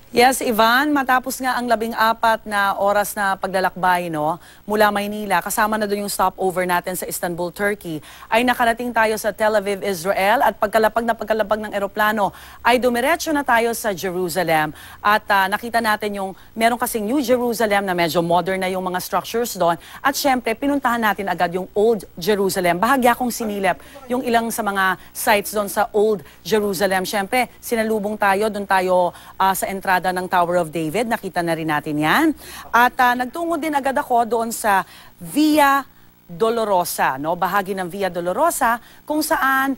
Yes, Ivan, matapos nga ang 14 na oras na paglalakbay mula Maynila, kasama na doon yung stopover natin sa Istanbul, Turkey, ay nakarating tayo sa Tel Aviv, Israel at pagkalapag ng eroplano ay dumiretso na tayo sa Jerusalem at nakita natin yung meron kasing New Jerusalem na medyo modern na yung mga structures doon at syempre pinuntahan natin agad yung Old Jerusalem. Bahagya kong sinilip yung ilang sa mga sites doon sa Old Jerusalem. Syempre, sinalubong tayo, doon tayo sa entrada ng Tower of David. Nakita na rin natin yan. At nagtungo din agad ako doon sa Via Dolorosa, bahagi ng Via Dolorosa, kung saan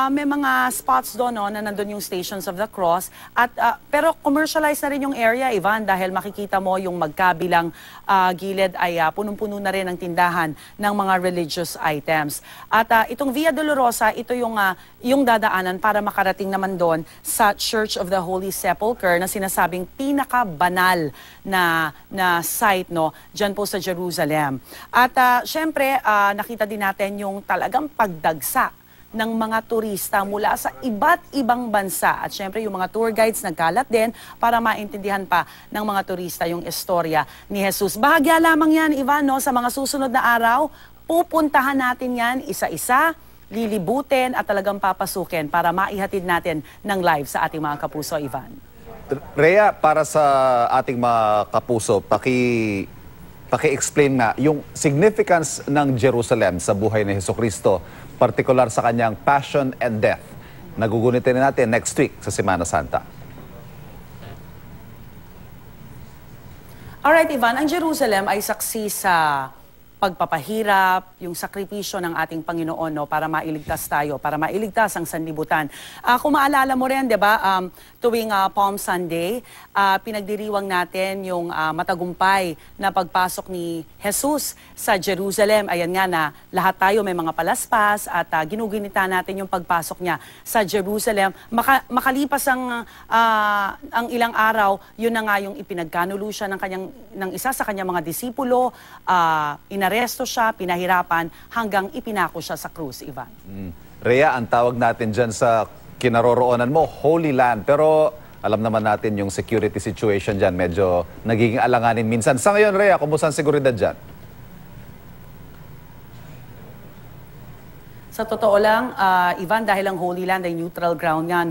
may mga spots doon na nandun yung Stations of the Cross. At, pero commercialized na rin yung area, Ivan, dahil makikita mo yung magkabilang gilid ay punong-puno na rin ang tindahan ng mga religious items. At itong Via Dolorosa, ito yung dadaanan para makarating naman doon sa Church of the Holy Sepulchre na sinasabing pinakabanal na site dyan po sa Jerusalem. At syempre, nakita din natin yung talagang pagdagsa ng mga turista mula sa iba't ibang bansa. At syempre yung mga tour guides nagkalat din para maintindihan pa ng mga turista yung istorya ni Jesus. Bahagya lamang yan, Ivan, sa mga susunod na araw, pupuntahan natin yan isa-isa, lilibutin at talagang papasukin para maihatid natin ng live sa ating mga kapuso, Ivan. Rhea, para sa ating mga kapuso, paki-explain nga yung significance ng Jerusalem sa buhay ni Jesucristo, partikular sa kanyang passion and death. Nagugunitin natin next week sa Semana Santa. Alright, Ivan, ang Jerusalem ay saksi sa pagpapahirap, yung sakripisyo ng ating Panginoon para mailigtas tayo, para mailigtas ang sanlibutan. Kung maalala mo rin, di ba, tuwing Palm Sunday, pinagdiriwang natin yung matagumpay na pagpasok ni Jesus sa Jerusalem. Ayan nga na lahat tayo may mga palaspas at ginugunita natin yung pagpasok niya sa Jerusalem. Makalipas ang ilang araw, yun na nga yung ipinagkanulo siya ng isa sa kanyang mga disipulo, inaresto siya, pinahirapan, hanggang ipinako siya sa krus, Ivan. Rhea, ang tawag natin dyan sa kinaroroonan mo, Holy Land. Pero alam naman natin yung security situation dyan, medyo nagiging alanganin minsan. Sa ngayon, Rhea, kumusta ang seguridad dyan? Sa totoo lang, Ivan, dahil ang Holy Land ay neutral ground nga,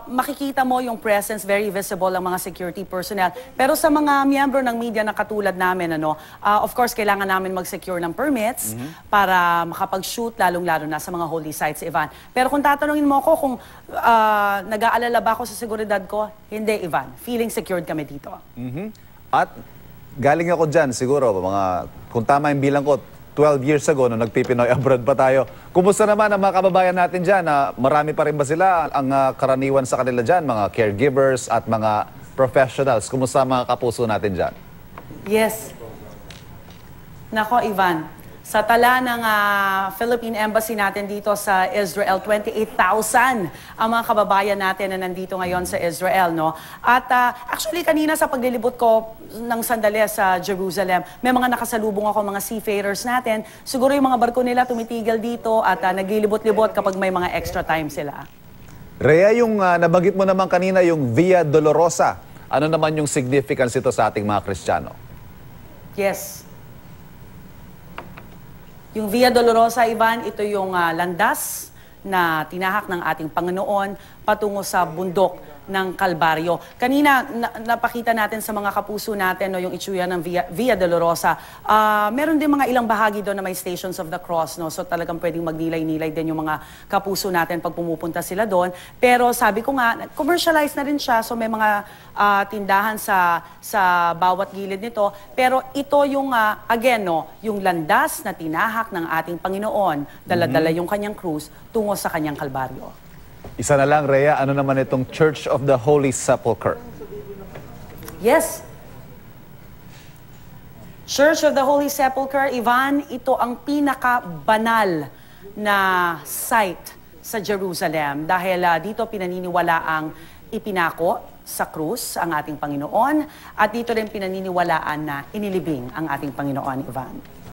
makikita mo yung presence, very visible ang mga security personnel. Pero sa mga miyembro ng media na katulad namin, of course, kailangan namin mag-secure ng permits para makapag-shoot, lalong-lalo na sa mga holy sites, Ivan. Pero kung tatanungin mo ako kung nag-aalala ba ako sa seguridad ko, hindi, Ivan. Feeling secured kami dito. At galing ako dyan, siguro, kung tama yung bilang ko, 12 years ago, nung nagpipinoy abroad pa tayo. Kumusta naman ang mga kababayan natin dyan? Marami pa rin ba sila ang karaniwan sa kanila dyan? Mga caregivers at mga professionals. Kumusta mga kapuso natin dyan? Yes. Nako, Ivan. Sa tala ng Philippine Embassy natin dito sa Israel, 28,000 ang mga kababayan natin na nandito ngayon sa Israel. At actually, kanina sa paglilibot ko ng sandali sa Jerusalem, may mga nakasalubong ako, mga seafarers natin. Siguro yung mga barko nila tumitigil dito at naglilibot-libot kapag may mga extra time sila. Rhea, yung nabanggit mo naman kanina, yung Via Dolorosa, ano naman yung significance ito sa ating mga Kristiyano? Yes. Yung Via Dolorosa, Ivan, ito yung landas na tinahak ng ating Panginoon patungo sa bundok ng Kalbaryo. Kanina, napakita natin sa mga kapuso natin yung itsura ng Via Dolorosa. Meron din mga ilang bahagi doon na may Stations of the Cross. So talagang pwedeng magnilay-nilay din yung mga kapuso natin pag pumupunta sila doon. Pero sabi ko nga, commercialized na rin siya. So may mga tindahan sa bawat gilid nito. Pero ito yung, again, yung landas na tinahak ng ating Panginoon. Dala-dala yung kanyang krus tungo sa kanyang Kalbaryo. Isa na lang, Rhea, ano naman itong Church of the Holy Sepulchre? Yes. Church of the Holy Sepulchre, Ivan, ito ang pinakabanal na site sa Jerusalem dahil dito pinaniniwala ang ipinako sa krus ang ating Panginoon at dito rin pinaniniwalaan na inilibing ang ating Panginoon, Ivan.